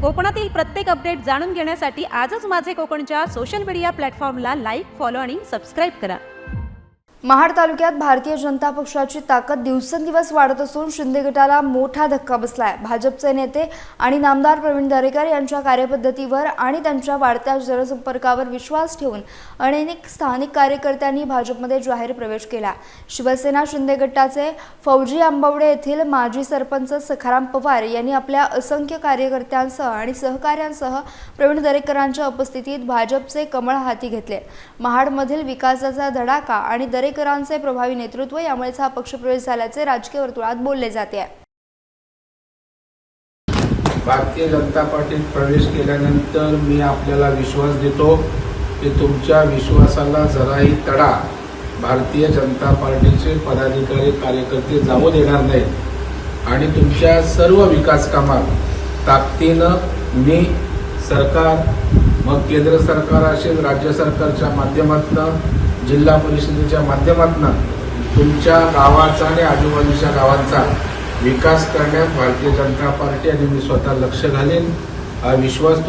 कोकणातील प्रत्येक अपडेट जाणून घेण्यासाठी आजच माझे कोकणच्या सोशल मीडिया प्लॅटफॉर्मला लाईक, फॉलो आणि सबस्क्राईब करा। महाड तालुक्यात भारतीय जनता पक्षाची ताकद दिवसेंदिवस वाढत असून शिंदे गटाला मोठा धक्का बसलाय। भाजपचे नेते आणि नामदार प्रवीण दरेकर यांच्या कार्यपद्धतीवर आणि त्यांच्या वाढत्या जनसंपर्कावर विश्वास ठेवून अनेक स्थानिक कार्यकर्त्यांनी भाजपमध्ये जाहीर प्रवेश केला। शिवसेना शिंदे गटाचे फौजी आंबवडे येथील माजी सरपंच सखाराम पवार यांनी आपल्या असंख्य कार्यकर्त्यांसह आणि सहकाऱ्यांसह प्रवीण दरेकरांच्या उपस्थितीत भाजपचे कमळ हाती घेतले। महाडमधील विकासाचा धडाका आणि दरेकरांचे प्रभावी नेतृत्व यामुळेच हा पक्षप्रवेश झाल्याचे राजकीय वर्तुळात बोलले जाते आहे। भारतीय जनता पार्टीत प्रवेश केल्यानंतर मी आपल्याला विश्वास देतो की तुमच्या विश्वासाला जराही तडा भारतीय जनता पार्टीचे पदाधिकारी कार्यकर्ते जाऊ देणार नाहीत आणि तुमच्या सर्व विकास कामात ताकदीनं मी सरकार, मग केंद्र सरकार असेल, राज्य सरकारच्या माध्यमातून, जिल्हा परिषदेच्या माध्यमातून तुमच्या गावाचा आणि आजूबाजूच्या गावांचा विकास करण्यात भारतीय जनता पार्टी आणि मी स्वतः लक्ष घालेन। हा विश्वास